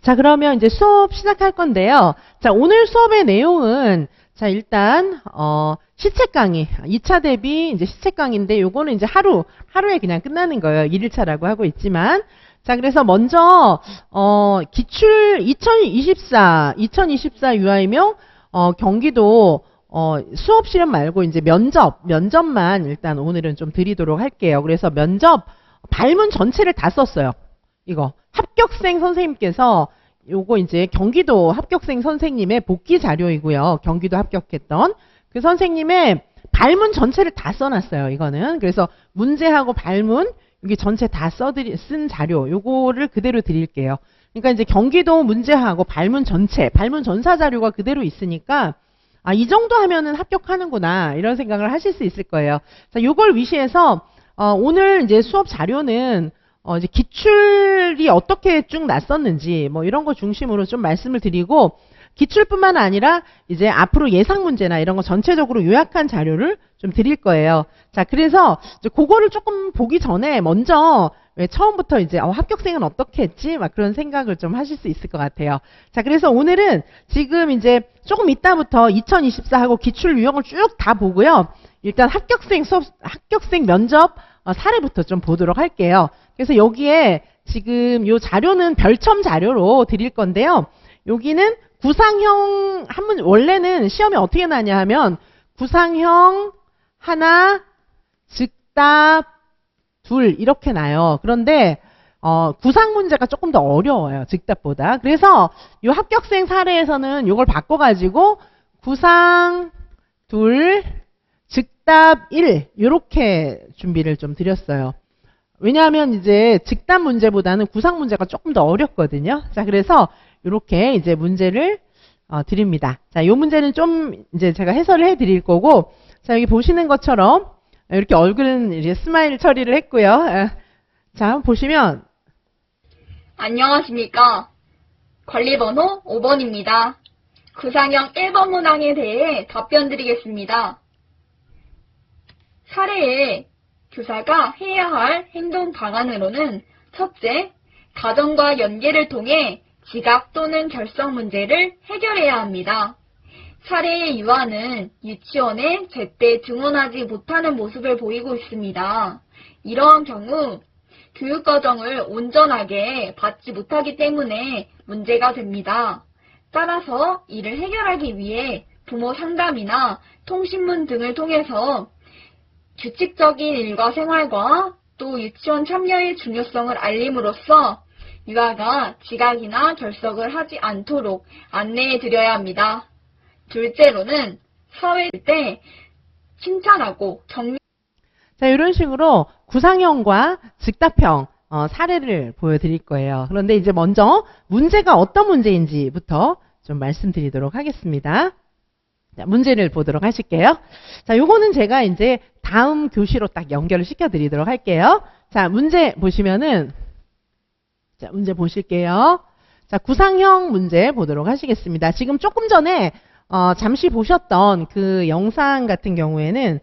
자, 그러면 이제 수업 시작할 건데요. 자, 오늘 수업의 내용은 자, 일단 시책 강의, 2차 대비 이제 시책 강의인데 요거는 이제 하루에 그냥 끝나는 거예요. 1일차라고 하고 있지만. 자, 그래서 먼저 기출 2024 유아이명 경기도 수업 시험 말고 이제 면접만 일단 오늘은 좀 드리도록 할게요. 그래서 면접 발문 전체를 다 썼어요. 이거 합격생 선생님께서 요거 이제 경기도 합격생 선생님의 복귀 자료이고요. 경기도 합격했던 그 선생님의 발문 전체를 다 써놨어요. 이거는 그래서 문제하고 발문 여기 전체 다 쓴 자료 요거를 그대로 드릴게요. 그러니까 이제 경기도 문제하고 발문 전체 발문 전사 자료가 그대로 있으니까 아, 이 정도 하면은 합격하는구나 이런 생각을 하실 수 있을 거예요. 자, 요걸 위시해서 오늘 이제 수업 자료는 이제 기출이 어떻게 쭉 났었는지 뭐 이런 거 중심으로 좀 말씀을 드리고 기출뿐만 아니라 이제 앞으로 예상 문제나 이런 거 전체적으로 요약한 자료를 좀 드릴 거예요. 자, 그래서 이제 그거를 조금 보기 전에 먼저 왜 처음부터 이제 합격생은 어떻게 했지? 막 그런 생각을 좀 하실 수 있을 것 같아요. 자, 그래서 오늘은 지금 이제 조금 이따부터 2024하고 기출 유형을 쭉 다 보고요. 일단 합격생 면접 사례부터 좀 보도록 할게요. 그래서 여기에 지금 요 자료는 별첨 자료로 드릴 건데요. 여기는 구상형 한문 원래는 시험에 어떻게 나냐 하면 구상형 하나, 즉답 둘 이렇게 나요. 그런데 구상 문제가 조금 더 어려워요. 즉답보다. 그래서 요 합격생 사례에서는 요걸 바꿔가지고 구상 둘, 즉답 1 이렇게 준비를 좀 드렸어요. 왜냐하면 이제 즉답 문제보다는 구상 문제가 조금 더 어렵거든요. 자, 그래서 이렇게 이제 문제를 드립니다. 자, 요 문제는 좀 이제 제가 해설을 해 드릴 거고, 자, 여기 보시는 것처럼 이렇게 얼굴은 이제 스마일 처리를 했고요. 자, 한번 보시면 안녕하십니까. 관리번호 5번입니다. 구상형 1번 문항에 대해 답변 드리겠습니다. 사례에 교사가 해야 할 행동 방안으로는 첫째, 가정과 연계를 통해 지각 또는 결석 문제를 해결해야 합니다. 사례의 유아는 유치원에 제때 등원하지 못하는 모습을 보이고 있습니다. 이러한 경우 교육과정을 온전하게 받지 못하기 때문에 문제가 됩니다. 따라서 이를 해결하기 위해 부모 상담이나 통신문 등을 통해서 규칙적인 일과 생활과 또 유치원 참여의 중요성을 알림으로써 유아가 지각이나 결석을 하지 않도록 안내해 드려야 합니다. 둘째로는 사회 때 칭찬하고 격려. 자, 이런 식으로 구상형과 즉답형 사례를 보여드릴 거예요. 그런데 이제 먼저 문제가 어떤 문제인지부터 좀 말씀드리도록 하겠습니다. 자, 문제를 보도록 하실게요. 자, 요거는 제가 이제 다음 교시로 딱 연결을 시켜드리도록 할게요. 자, 문제 보시면은, 자, 문제 보실게요. 자, 구상형 문제 보도록 하시겠습니다. 지금 조금 전에, 잠시 보셨던 그 영상 같은 경우에는,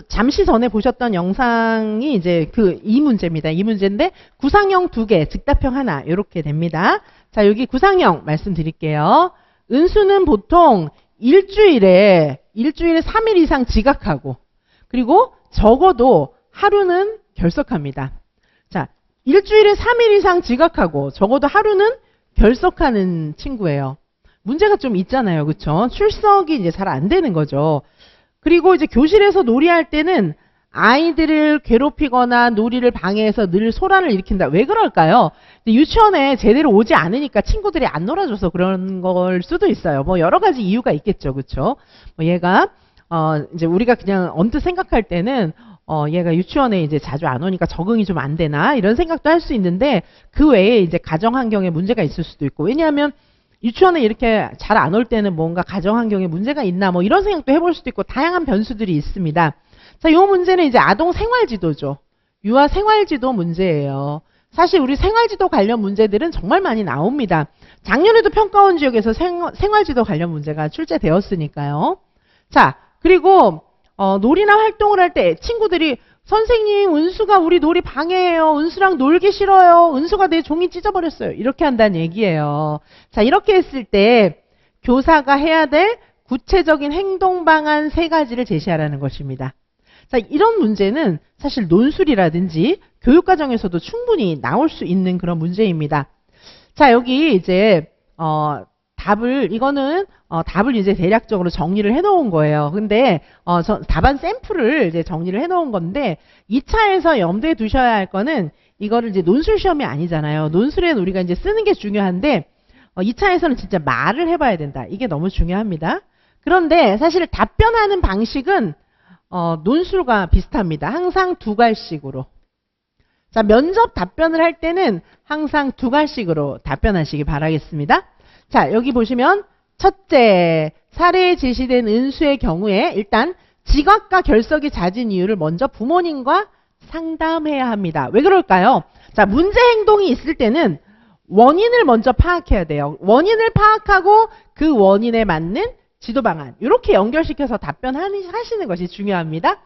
잠시 전에 보셨던 영상이 이제 이 문제입니다. 이 문제인데, 구상형 2개, 즉답형 하나, 이렇게 됩니다. 자, 여기 구상형 말씀드릴게요. 은수는 보통 일주일에 3일 이상 지각하고 그리고 적어도 하루는 결석합니다. 자, 일주일에 3일 이상 지각하고 적어도 하루는 결석하는 친구예요. 문제가 좀 있잖아요. 그쵸? 출석이 이제 잘 안 되는 거죠. 그리고 이제 교실에서 놀이할 때는 아이들을 괴롭히거나 놀이를 방해해서 늘 소란을 일으킨다. 왜 그럴까요? 유치원에 제대로 오지 않으니까 친구들이 안 놀아줘서 그런 걸 수도 있어요. 뭐 여러 가지 이유가 있겠죠. 그쵸? 뭐 얘가 이제 우리가 그냥 언뜻 생각할 때는 얘가 유치원에 이제 자주 안 오니까 적응이 좀 안 되나 이런 생각도 할 수 있는데 그 외에 이제 가정 환경에 문제가 있을 수도 있고 왜냐하면 유치원에 이렇게 잘 안 올 때는 뭔가 가정 환경에 문제가 있나 뭐 이런 생각도 해볼 수도 있고 다양한 변수들이 있습니다. 자, 요 문제는 이제 아동 생활지도죠. 유아 생활지도 문제예요. 사실 우리 생활지도 관련 문제들은 정말 많이 나옵니다. 작년에도 평가원 지역에서 생활지도 관련 문제가 출제되었으니까요. 자, 그리고 놀이나 활동을 할 때 친구들이 선생님, 은수가 우리 놀이 방해해요. 은수랑 놀기 싫어요. 은수가 내 종이 찢어버렸어요. 이렇게 한다는 얘기예요. 자, 이렇게 했을 때 교사가 해야 될 구체적인 행동 방안 3가지를 제시하라는 것입니다. 자, 이런 문제는 사실 논술이라든지 교육과정에서도 충분히 나올 수 있는 그런 문제입니다. 자, 여기 이제 답을 이제 대략적으로 정리를 해놓은 거예요. 근데 답안 샘플을 이제 정리를 해놓은 건데 2차에서 염두에 두셔야 할 거는 이거를 이제 논술 시험이 아니잖아요. 논술에는 우리가 이제 쓰는 게 중요한데 2차에서는 진짜 말을 해봐야 된다. 이게 너무 중요합니다. 그런데 사실 답변하는 방식은 논술과 비슷합니다. 항상 2갈씩으로. 자, 면접 답변을 할 때는 항상 2갈씩으로 답변하시기 바라겠습니다. 자, 여기 보시면 첫째, 사례에 제시된 은수의 경우에 일단 지각과 결석이 잦은 이유를 먼저 부모님과 상담해야 합니다. 왜 그럴까요? 자, 문제 행동이 있을 때는 원인을 먼저 파악해야 돼요. 원인을 파악하고 그 원인에 맞는 지도 방안, 이렇게 연결시켜서 답변하시는 것이 중요합니다.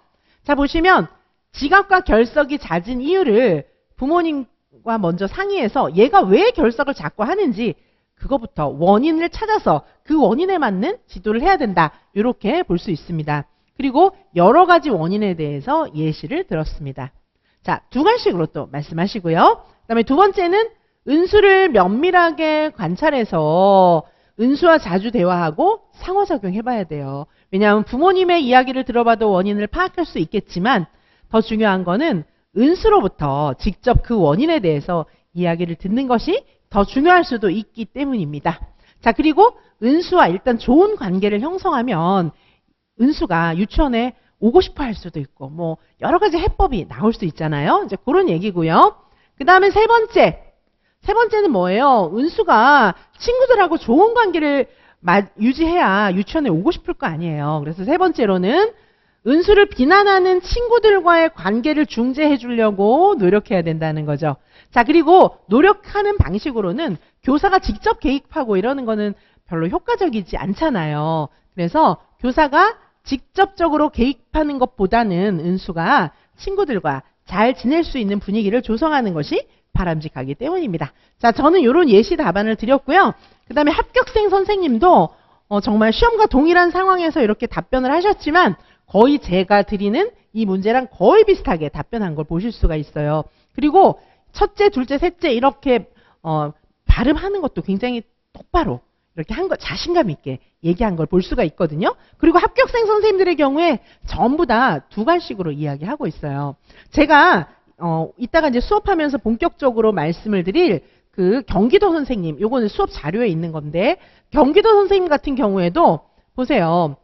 자, 보시면 지각과 결석이 잦은 이유를 부모님과 먼저 상의해서 얘가 왜 결석을 자꾸 하는지 그거부터 원인을 찾아서 그 원인에 맞는 지도를 해야 된다. 이렇게 볼 수 있습니다. 그리고 여러 가지 원인에 대해서 예시를 들었습니다. 자, 2갈씩으로 또 말씀하시고요. 그 다음에 2번째는 은수를 면밀하게 관찰해서 은수와 자주 대화하고 상호작용 해봐야 돼요. 왜냐하면 부모님의 이야기를 들어봐도 원인을 파악할 수 있겠지만 더 중요한 거는 은수로부터 직접 그 원인에 대해서 이야기를 듣는 것이 더 중요할 수도 있기 때문입니다. 자, 그리고 은수와 일단 좋은 관계를 형성하면 은수가 유치원에 오고 싶어 할 수도 있고 뭐 여러 가지 해법이 나올 수 있잖아요. 이제 그런 얘기고요. 그 다음에 세 번째는 뭐예요? 은수가 친구들하고 좋은 관계를 유지해야 유치원에 오고 싶을 거 아니에요. 그래서 세 번째로는 은수를 비난하는 친구들과의 관계를 중재해 주려고 노력해야 된다는 거죠. 자, 그리고 노력하는 방식으로는 교사가 직접 개입하고 이러는 거는 별로 효과적이지 않잖아요. 그래서 교사가 직접적으로 개입하는 것보다는 은수가 친구들과 잘 지낼 수 있는 분위기를 조성하는 것이 바람직하기 때문입니다. 자, 저는 이런 예시 답안을 드렸고요. 그 다음에 합격생 선생님도 정말 시험과 동일한 상황에서 이렇게 답변을 하셨지만 거의 제가 드리는 이 문제랑 거의 비슷하게 답변한 걸 보실 수가 있어요. 그리고 첫째, 둘째, 셋째 이렇게 발음하는 것도 굉장히 똑바로 이렇게 한 거 자신감 있게 얘기한 걸 볼 수가 있거든요. 그리고 합격생 선생님들의 경우에 전부 다 2갈씩으로 이야기하고 있어요. 제가 이따가 이제 수업하면서 본격적으로 말씀을 드릴 그 경기도 선생님, 요거는 수업 자료에 있는 건데 경기도 선생님 같은 경우에도 보세요.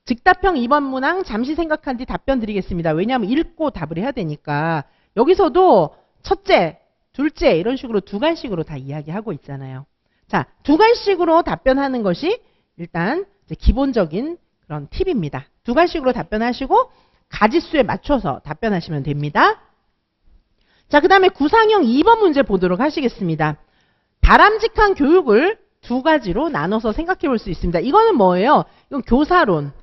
즉답형 2번 문항 잠시 생각한 뒤 답변 드리겠습니다. 왜냐하면 읽고 답을 해야 되니까. 여기서도 첫째, 둘째 이런 식으로 2갈씩으로 다 이야기하고 있잖아요. 자, 2갈씩으로 답변하는 것이 일단 이제 기본적인 그런 팁입니다. 2갈씩으로 답변하시고 가지수에 맞춰서 답변하시면 됩니다. 자, 그 다음에 구상형 2번 문제 보도록 하시겠습니다. 바람직한 교육을 2가지로 나눠서 생각해 볼 수 있습니다. 이거는 뭐예요? 이건 교사론.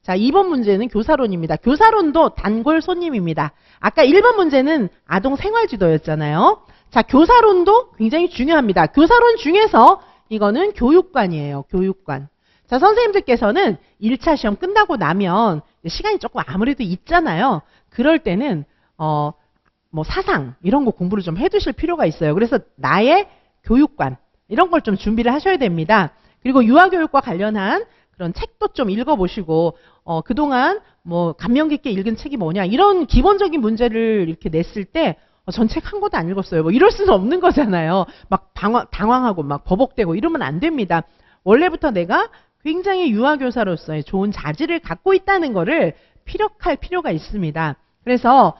자, 2번 문제는 교사론입니다. 교사론도 단골 손님입니다. 아까 1번 문제는 아동 생활지도였잖아요. 자, 교사론도 굉장히 중요합니다. 교사론 중에서 이거는 교육관이에요. 교육관. 자, 선생님들께서는 1차 시험 끝나고 나면 시간이 조금 아무래도 있잖아요. 그럴 때는 뭐 사상 이런 거 공부를 좀 해두실 필요가 있어요. 그래서 나의 교육관 이런 걸 좀 준비를 하셔야 됩니다. 그리고 유아교육과 관련한 그런 책도 좀 읽어보시고 그동안 뭐 감명 깊게 읽은 책이 뭐냐 이런 기본적인 문제를 이렇게 냈을 때 전 책 한 권도 안 읽었어요. 뭐 이럴 수는 없는 거잖아요. 막 당황하고 막 버벅대고 이러면 안 됩니다. 원래부터 내가 굉장히 유아교사로서의 좋은 자질을 갖고 있다는 거를 피력할 필요가 있습니다. 그래서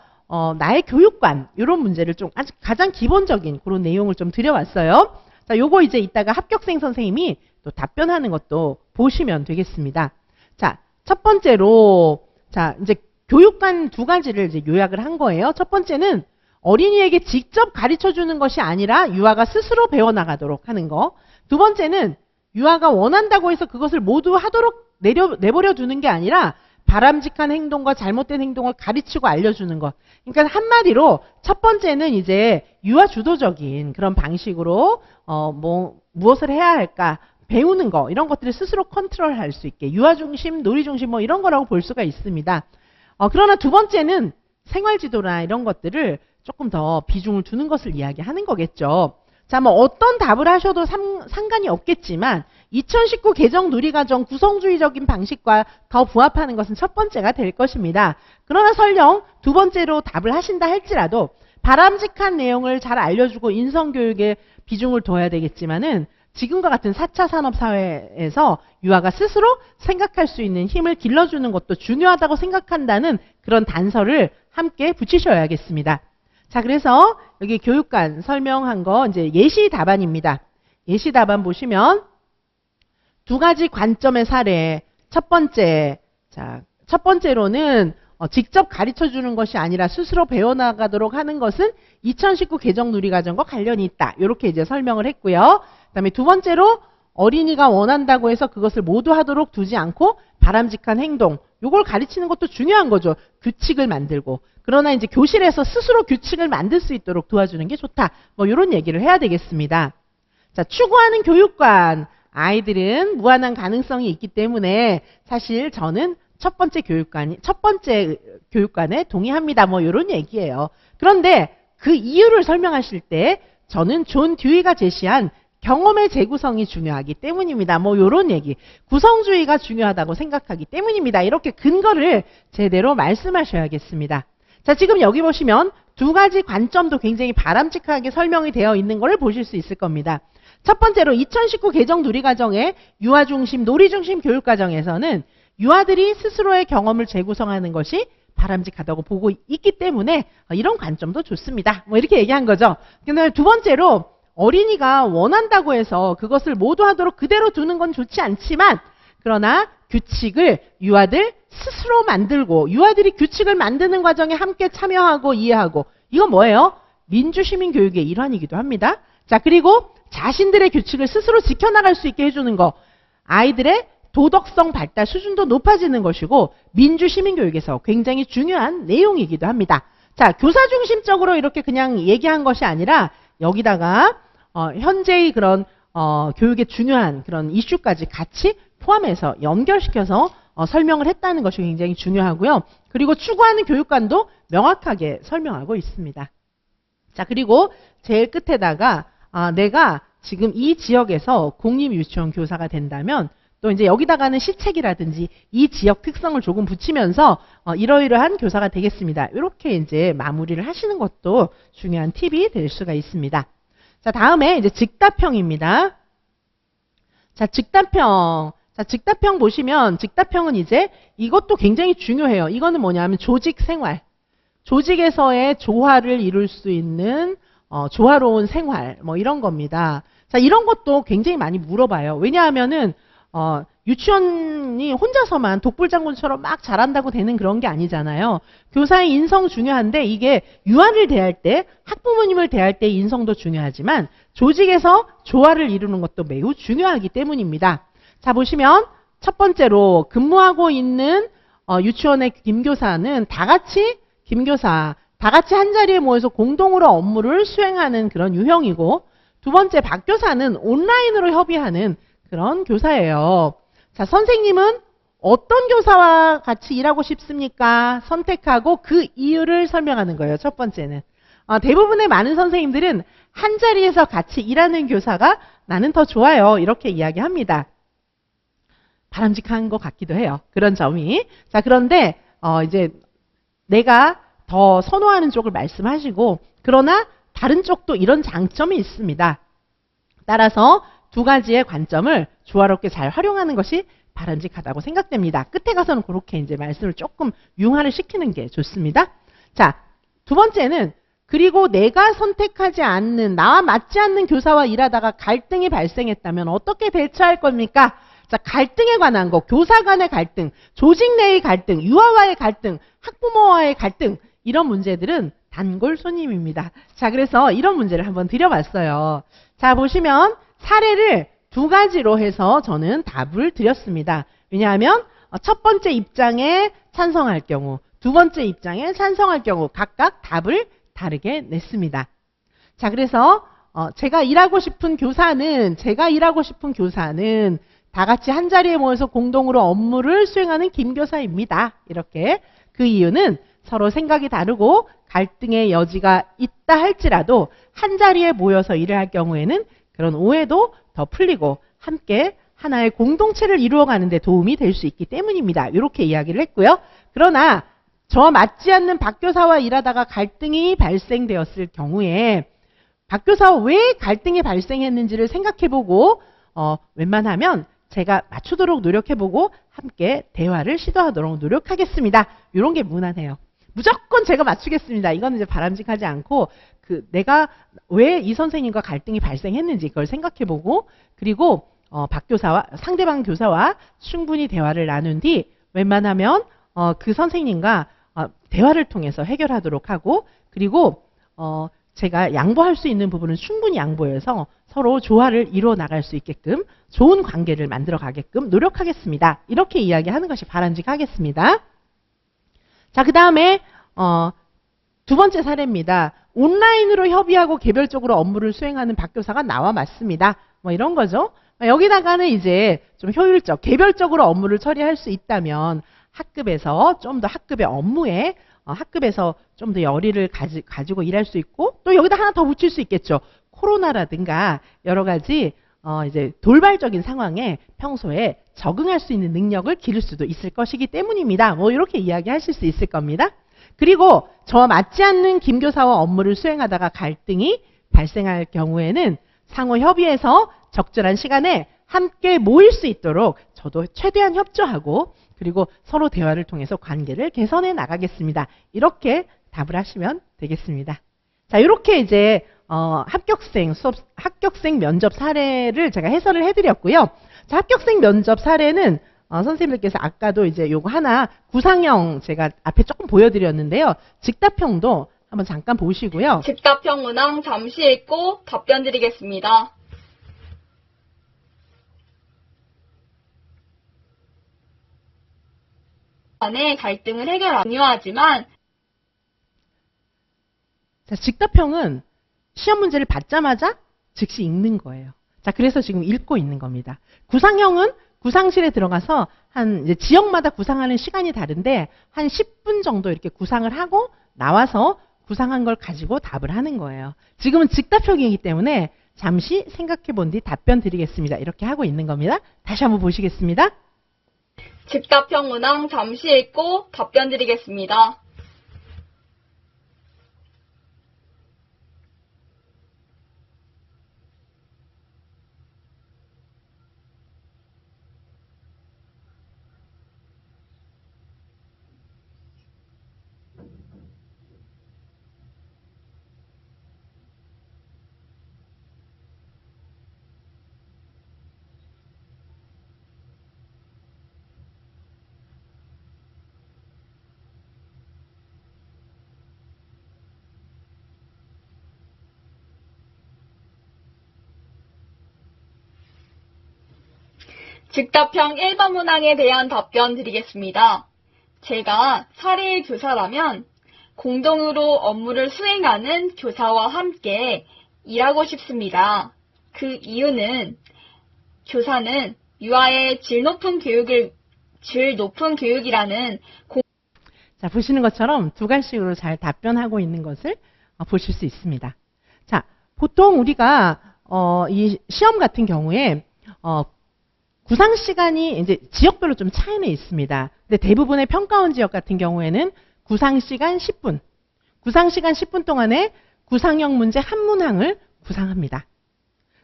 나의 교육관 이런 문제를 좀 아주 가장 기본적인 그런 내용을 좀 드려왔어요. 자, 요거 이제 이따가 합격생 선생님이 또 답변하는 것도 보시면 되겠습니다. 자, 첫 번째로 자 이제 교육관 2가지를 이제 요약을 한 거예요. 첫 번째는 어린이에게 직접 가르쳐 주는 것이 아니라 유아가 스스로 배워나가도록 하는 거. 2번째는 유아가 원한다고 해서 그것을 모두 하도록 내버려 두는 게 아니라 바람직한 행동과 잘못된 행동을 가르치고 알려주는 것. 그러니까 한마디로 첫 번째는 이제 유아 주도적인 그런 방식으로 무엇을 해야 할까 배우는 거 이런 것들을 스스로 컨트롤할 수 있게 유아 중심, 놀이 중심 뭐 이런 거라고 볼 수가 있습니다. 그러나 두 번째는 생활 지도나 이런 것들을 조금 더 비중을 두는 것을 이야기하는 거겠죠. 자, 뭐 어떤 답을 하셔도 상관이 없겠지만 2019 개정 누리과정 구성주의적인 방식과 더 부합하는 것은 첫 번째가 될 것입니다. 그러나 설령 두 번째로 답을 하신다 할지라도 바람직한 내용을 잘 알려주고 인성교육에 비중을 둬야 되겠지만은 지금과 같은 4차 산업사회에서 유아가 스스로 생각할 수 있는 힘을 길러주는 것도 중요하다고 생각한다는 그런 단서를 함께 붙이셔야겠습니다. 자, 그래서 여기 교육관 설명한 거 이제 예시 답안입니다. 예시 답안 보시면 두 가지 관점의 사례. 첫 번째, 자, 첫 번째로는 직접 가르쳐 주는 것이 아니라 스스로 배워나가도록 하는 것은 2019 개정 누리과정과 관련이 있다. 이렇게 이제 설명을 했고요. 그다음에 두 번째로 어린이가 원한다고 해서 그것을 모두 하도록 두지 않고 바람직한 행동, 요걸 가르치는 것도 중요한 거죠. 규칙을 만들고. 그러나 이제 교실에서 스스로 규칙을 만들 수 있도록 도와주는 게 좋다. 뭐 이런 얘기를 해야 되겠습니다. 자, 추구하는 교육관. 아이들은 무한한 가능성이 있기 때문에 사실 저는 첫 번째 교육관에 동의합니다. 뭐 이런 얘기예요. 그런데 그 이유를 설명하실 때 저는 존 듀이가 제시한 경험의 재구성이 중요하기 때문입니다. 뭐 이런 얘기. 구성주의가 중요하다고 생각하기 때문입니다. 이렇게 근거를 제대로 말씀하셔야겠습니다. 자, 지금 여기 보시면 두 가지 관점도 굉장히 바람직하게 설명이 되어 있는 것을 보실 수 있을 겁니다. 첫 번째로 2019 개정 누리과정의 유아중심, 놀이중심 교육과정에서는 유아들이 스스로의 경험을 재구성하는 것이 바람직하다고 보고 있기 때문에 이런 관점도 좋습니다. 뭐 이렇게 얘기한 거죠. 근데 두 번째로 어린이가 원한다고 해서 그것을 모두 하도록 그대로 두는 건 좋지 않지만 그러나 규칙을 유아들 스스로 만들고 유아들이 규칙을 만드는 과정에 함께 참여하고 이해하고 이건 뭐예요? 민주시민교육의 일환이기도 합니다. 자, 그리고 자신들의 규칙을 스스로 지켜나갈 수 있게 해주는 거 아이들의 도덕성 발달 수준도 높아지는 것이고 민주시민교육에서 굉장히 중요한 내용이기도 합니다. 자, 교사 중심적으로 이렇게 그냥 얘기한 것이 아니라 여기다가 현재의 그런 교육의 중요한 그런 이슈까지 같이 포함해서 연결시켜서 설명을 했다는 것이 굉장히 중요하고요. 그리고 추구하는 교육관도 명확하게 설명하고 있습니다. 자, 그리고 제일 끝에다가 내가 지금 이 지역에서 공립유치원 교사가 된다면 또 이제 여기다가는 시책이라든지 이 지역 특성을 조금 붙이면서 이러이러한 교사가 되겠습니다. 이렇게 이제 마무리를 하시는 것도 중요한 팁이 될 수가 있습니다. 자, 다음에 이제 즉답형입니다. 자, 즉답형. 자, 즉답형 보시면 즉답형은 이제 이것도 굉장히 중요해요. 이거는 뭐냐면 조직 생활. 조직에서의 조화를 이룰 수 있는 조화로운 생활 뭐 이런 겁니다. 자, 이런 것도 굉장히 많이 물어봐요. 왜냐하면은 유치원이 혼자서만 독불장군처럼 막 잘한다고 되는 그런 게 아니잖아요. 교사의 인성 중요한데 이게 유아를 대할 때 학부모님을 대할 때 인성도 중요하지만 조직에서 조화를 이루는 것도 매우 중요하기 때문입니다. 자, 보시면 첫 번째로 근무하고 있는 유치원의 김교사는 다 같이 한 자리에 모여서 공동으로 업무를 수행하는 그런 유형이고 두 번째 박교사는 온라인으로 협의하는 그런 교사예요. 자, 선생님은 어떤 교사와 같이 일하고 싶습니까? 선택하고 그 이유를 설명하는 거예요. 첫 번째는. 대부분의 많은 선생님들은 한 자리에서 같이 일하는 교사가 나는 더 좋아요. 이렇게 이야기합니다. 바람직한 것 같기도 해요. 그런 점이. 자, 그런데 이제 내가 더 선호하는 쪽을 말씀하시고 그러나 다른 쪽도 이런 장점이 있습니다. 따라서 두 가지의 관점을 조화롭게 잘 활용하는 것이 바람직하다고 생각됩니다. 끝에 가서는 그렇게 이제 말씀을 조금 융화를 시키는 게 좋습니다. 자, 두 번째는 그리고 내가 선택하지 않는 나와 맞지 않는 교사와 일하다가 갈등이 발생했다면 어떻게 대처할 겁니까? 자, 갈등에 관한 거, 교사 간의 갈등, 조직 내의 갈등, 유아와의 갈등, 학부모와의 갈등 이런 문제들은 단골 손님입니다. 자, 그래서 이런 문제를 한번 드려봤어요. 자, 보시면 사례를 두 가지로 해서 저는 답을 드렸습니다. 왜냐하면 첫 번째 입장에 찬성할 경우, 두 번째 입장에 찬성할 경우 각각 답을 다르게 냈습니다. 자, 그래서 제가 일하고 싶은 교사는 다 같이 한 자리에 모여서 공동으로 업무를 수행하는 김교사입니다. 이렇게. 그 이유는 서로 생각이 다르고 갈등의 여지가 있다 할지라도 한 자리에 모여서 일을 할 경우에는 그런 오해도 더 풀리고 함께 하나의 공동체를 이루어가는 데 도움이 될 수 있기 때문입니다. 이렇게 이야기를 했고요. 그러나 저와 맞지 않는 박 교사와 일하다가 갈등이 발생되었을 경우에 박 교사와 왜 갈등이 발생했는지를 생각해보고 웬만하면 제가 맞추도록 노력해보고 함께 대화를 시도하도록 노력하겠습니다. 이런 게 무난해요. 무조건 제가 맞추겠습니다. 이건 이제 바람직하지 않고 내가 왜 이 선생님과 갈등이 발생했는지 그걸 생각해보고 그리고 박 교사와 상대방 교사와 충분히 대화를 나눈 뒤 웬만하면 그 선생님과 대화를 통해서 해결하도록 하고 그리고 제가 양보할 수 있는 부분은 충분히 양보해서 서로 조화를 이루어 나갈 수 있게끔 좋은 관계를 만들어 가게끔 노력하겠습니다. 이렇게 이야기하는 것이 바람직하겠습니다. 자, 그 다음에 두 번째 사례입니다. 온라인으로 협의하고 개별적으로 업무를 수행하는 박 교사가 나와 맞습니다. 뭐 이런 거죠. 여기다가는 이제 좀 효율적, 개별적으로 업무를 처리할 수 있다면 학급에서 좀 더 학급의 업무에 학급에서 좀 더 열의를 가지고 일할 수 있고 또 여기다 하나 더 붙일 수 있겠죠. 코로나라든가 여러 가지 이제 돌발적인 상황에 평소에 적응할 수 있는 능력을 기를 수도 있을 것이기 때문입니다. 뭐 이렇게 이야기하실 수 있을 겁니다. 그리고 저와 맞지 않는 김 교사와 업무를 수행하다가 갈등이 발생할 경우에는 상호 협의해서 적절한 시간에 함께 모일 수 있도록 저도 최대한 협조하고 그리고 서로 대화를 통해서 관계를 개선해 나가겠습니다. 이렇게 답을 하시면 되겠습니다. 자, 이렇게 이제 합격생 면접 사례를 제가 해설을 해드렸고요. 자, 합격생 면접 사례는 선생님들께서 아까도 이제 요거 하나 구상형 제가 앞에 조금 보여드렸는데요. 직답형도 한번 잠깐 보시고요. 직답형 문항 잠시 읽고 답변 드리겠습니다. 간의 갈등을 해결하기 중요하지만 자, 직답형은 시험 문제를 받자마자 즉시 읽는 거예요. 자, 그래서 지금 읽고 있는 겁니다. 구상형은 구상실에 들어가서 이제 지역마다 구상하는 시간이 다른데 한 10분 정도 이렇게 구상을 하고 나와서 구상한 걸 가지고 답을 하는 거예요. 지금은 직답형이기 때문에 잠시 생각해 본 뒤 답변 드리겠습니다. 이렇게 하고 있는 겁니다. 다시 한번 보시겠습니다. 직답형 문항 잠시 읽고 답변 드리겠습니다. 직답형 1번 문항에 대한 답변 드리겠습니다. 제가 사례의 교사라면 공동으로 업무를 수행하는 교사와 함께 일하고 싶습니다. 그 이유는 교사는 유아의 질 높은 교육이라는 자, 보시는 것처럼 두 가지식으로 잘 답변하고 있는 것을 보실 수 있습니다. 자, 보통 우리가 이 시험 같은 경우에 구상 시간이 이제 지역별로 좀 차이는 있습니다. 근데 대부분의 평가원 지역 같은 경우에는 구상 시간 10분, 구상 시간 10분 동안에 구상형 문제 한 문항을 구상합니다.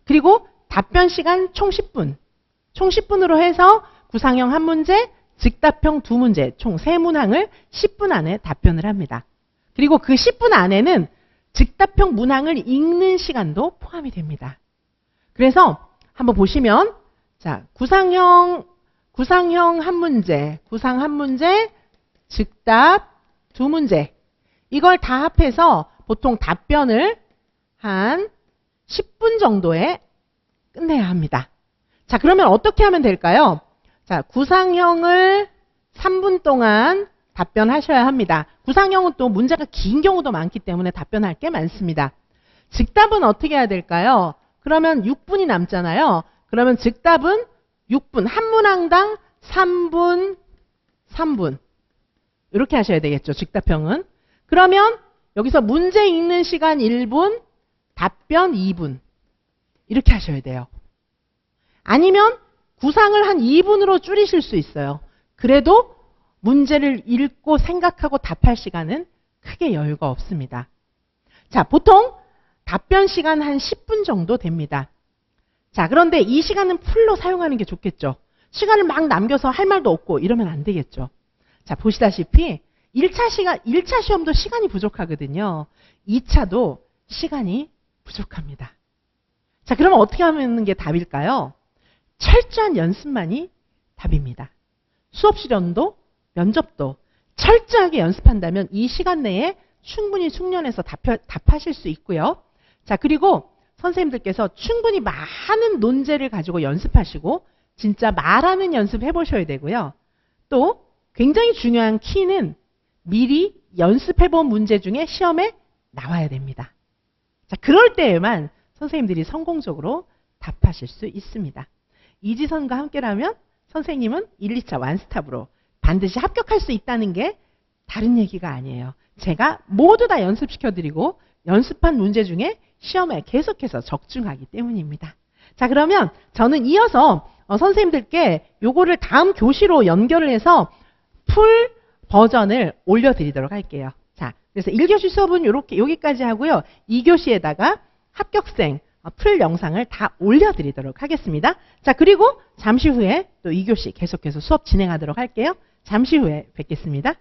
그리고 답변 시간 총 10분, 총 10분으로 해서 구상형 한 문제, 직답형 두 문제, 총 3문항을 10분 안에 답변을 합니다. 그리고 그 10분 안에는 직답형 문항을 읽는 시간도 포함이 됩니다. 그래서 한번 보시면 자, 구상형 한 문제, 구상 한 문제, 즉답 두 문제. 이걸 다 합해서 보통 답변을 한 10분 정도에 끝내야 합니다. 자, 그러면 어떻게 하면 될까요? 자, 구상형을 3분 동안 답변하셔야 합니다. 구상형은 또 문제가 긴 경우도 많기 때문에 답변할 게 많습니다. 즉답은 어떻게 해야 될까요? 그러면 6분이 남잖아요. 그러면 즉답은 6분, 한 문항당 3분, 3분. 이렇게 하셔야 되겠죠. 즉답형은. 그러면 여기서 문제 읽는 시간 1분, 답변 2분. 이렇게 하셔야 돼요. 아니면 구상을 한 2분으로 줄이실 수 있어요. 그래도 문제를 읽고 생각하고 답할 시간은 크게 여유가 없습니다. 자, 보통 답변 시간 한 10분 정도 됩니다. 자, 그런데 이 시간은 풀로 사용하는 게 좋겠죠. 시간을 막 남겨서 할 말도 없고 이러면 안 되겠죠. 자, 보시다시피 1차 시험도 시간이 부족하거든요. 2차도 시간이 부족합니다. 자, 그러면 어떻게 하는 게 답일까요? 철저한 연습만이 답입니다. 수업 실험도 면접도 철저하게 연습한다면 이 시간 내에 충분히 숙련해서 답하실 수 있고요. 자, 그리고 선생님들께서 충분히 많은 논제를 가지고 연습하시고 진짜 말하는 연습 해보셔야 되고요. 또 굉장히 중요한 키는 미리 연습해본 문제 중에 시험에 나와야 됩니다. 자, 그럴 때에만 선생님들이 성공적으로 답하실 수 있습니다. 이지선과 함께라면 선생님은 1, 2차 완스탑으로 반드시 합격할 수 있다는 게 다른 얘기가 아니에요. 제가 모두 다 연습시켜드리고 연습한 문제 중에 시험에 계속해서 적중하기 때문입니다. 자, 그러면 저는 이어서 선생님들께 요거를 다음 교시로 연결을 해서 풀 버전을 올려드리도록 할게요. 자, 그래서 1교시 수업은 요렇게 여기까지 하고요. 2교시에다가 합격생 풀 영상을 다 올려드리도록 하겠습니다. 자, 그리고 잠시 후에 또 2교시 계속해서 수업 진행하도록 할게요. 잠시 후에 뵙겠습니다.